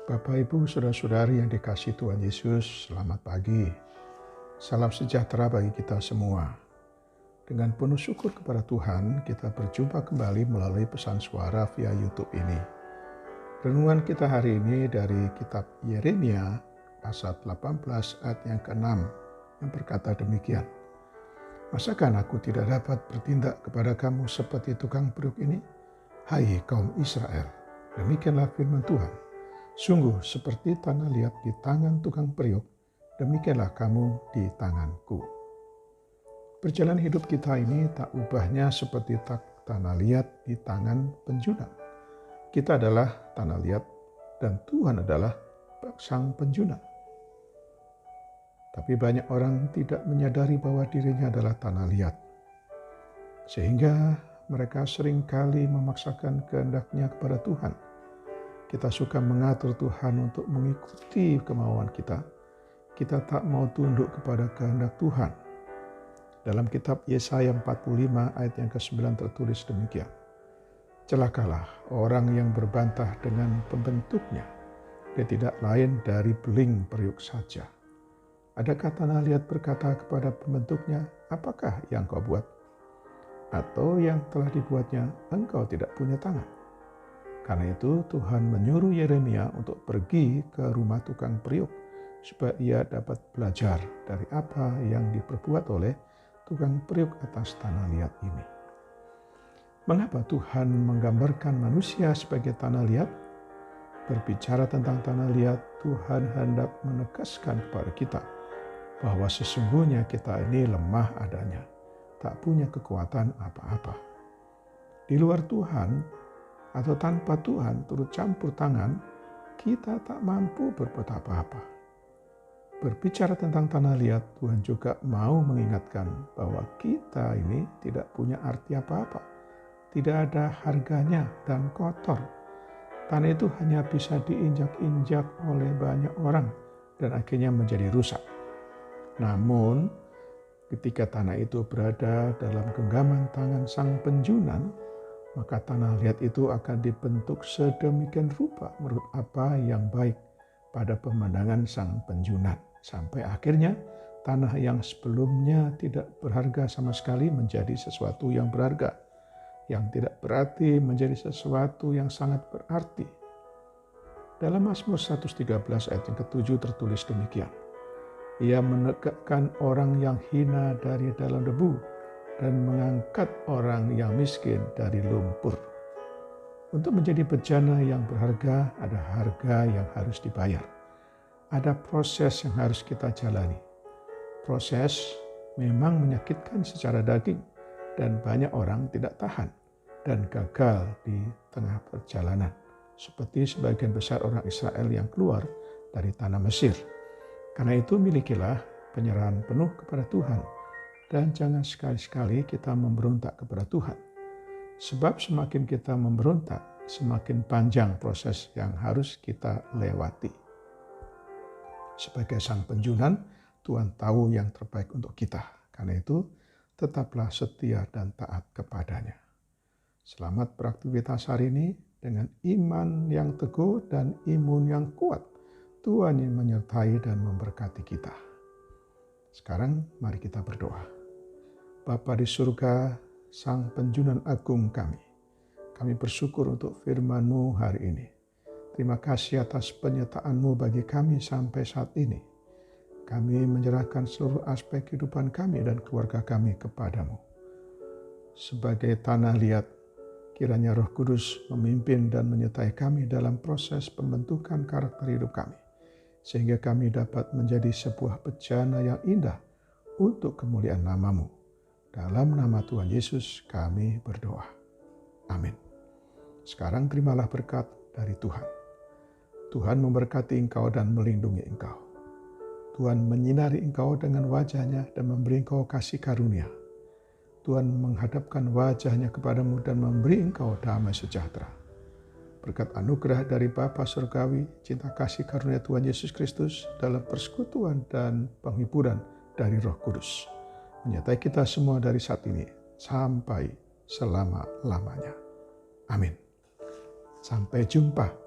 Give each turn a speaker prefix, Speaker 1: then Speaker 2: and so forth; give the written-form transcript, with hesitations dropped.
Speaker 1: Bapak, Ibu, Saudara-saudari yang dikasihi Tuhan Yesus, selamat pagi. Salam sejahtera bagi kita semua. Dengan penuh syukur kepada Tuhan, kita berjumpa kembali melalui pesan suara via YouTube ini. Renungan kita hari ini dari kitab Yeremia, pasal 18 ayat yang ke-6, yang berkata demikian. Masakan aku tidak dapat bertindak kepada kamu seperti tukang periuk ini? Hai kaum Israel, demikianlah firman Tuhan. Sungguh seperti tanah liat di tangan tukang periuk, demikianlah kamu di tanganku. Perjalanan hidup kita ini tak ubahnya seperti tanah liat di tangan penjunang. Kita adalah tanah liat dan Tuhan adalah sang penjunang. Tapi banyak orang tidak menyadari bahwa dirinya adalah tanah liat. Sehingga mereka seringkali memaksakan kehendaknya kepada Tuhan. Kita suka mengatur Tuhan untuk mengikuti kemauan kita. Kita tak mau tunduk kepada kehendak Tuhan. Dalam kitab Yesaya 45 ayat yang ke-9 tertulis demikian. Celakalah orang yang berbantah dengan pembentuknya. Dia tidak lain dari beling periuk saja. Adakah tanah liat berkata kepada pembentuknya, apakah yang kau buat? Atau yang telah dibuatnya, engkau tidak punya tangan. Karena itu Tuhan menyuruh Yeremia untuk pergi ke rumah tukang periuk supaya ia dapat belajar dari apa yang diperbuat oleh tukang periuk atas tanah liat ini. Mengapa Tuhan menggambarkan manusia sebagai tanah liat? Berbicara tentang tanah liat, Tuhan hendak menegaskan kepada kita bahwa sesungguhnya kita ini lemah adanya, tak punya kekuatan apa-apa. Di luar Tuhan atau tanpa Tuhan turut campur tangan, kita tak mampu berbuat apa-apa. Berbicara tentang tanah liat, Tuhan juga mau mengingatkan bahwa kita ini tidak punya arti apa-apa. Tidak ada harganya dan kotor. Tanah itu hanya bisa diinjak-injak oleh banyak orang dan akhirnya menjadi rusak. Namun, ketika tanah itu berada dalam genggaman tangan sang penjunan, maka tanah liat itu akan dibentuk sedemikian rupa menurut apa yang baik pada pemandangan sang penjunan. Sampai akhirnya tanah yang sebelumnya tidak berharga sama sekali menjadi sesuatu yang berharga. Yang tidak berarti menjadi sesuatu yang sangat berarti. Dalam Mazmur 113 ayat yang ke-7 tertulis demikian. Ia menegakkan orang yang hina dari dalam debu, dan mengangkat orang yang miskin dari lumpur. Untuk menjadi bejana yang berharga, ada harga yang harus dibayar. Ada proses yang harus kita jalani. Proses memang menyakitkan secara daging, dan banyak orang tidak tahan dan gagal di tengah perjalanan. Seperti sebagian besar orang Israel yang keluar dari tanah Mesir. Karena itu milikilah penyerahan penuh kepada Tuhan. Dan jangan sekali-sekali kita memberontak kepada Tuhan. Sebab semakin kita memberontak, semakin panjang proses yang harus kita lewati. Sebagai sang penjunan, Tuhan tahu yang terbaik untuk kita. Karena itu, tetaplah setia dan taat kepadanya. Selamat beraktivitas hari ini dengan iman yang teguh dan imun yang kuat. Tuhan yang menyertai dan memberkati kita. Sekarang mari kita berdoa. Bapa di surga, Sang Penjunan Agung kami bersyukur untuk firman-Mu hari ini. Terima kasih atas penyertaan-Mu bagi kami sampai saat ini. Kami menyerahkan seluruh aspek kehidupan kami dan keluarga kami kepadamu. Sebagai tanah liat, kiranya Roh Kudus memimpin dan menyertai kami dalam proses pembentukan karakter hidup kami. Sehingga kami dapat menjadi sebuah bejana yang indah untuk kemuliaan nama-Mu. Dalam nama Tuhan Yesus kami berdoa. Amin. Sekarang terimalah berkat dari Tuhan. Tuhan memberkati engkau dan melindungi engkau. Tuhan menyinari engkau dengan wajah-Nya dan memberi engkau kasih karunia. Tuhan menghadapkan wajah-Nya kepadamu dan memberi engkau damai sejahtera. Berkat anugerah dari Bapa Surgawi, cinta kasih karunia Tuhan Yesus Kristus dalam persekutuan dan penghiburan dari Roh Kudus menyertai kita semua dari saat ini sampai selama-lamanya. Amin. Sampai jumpa.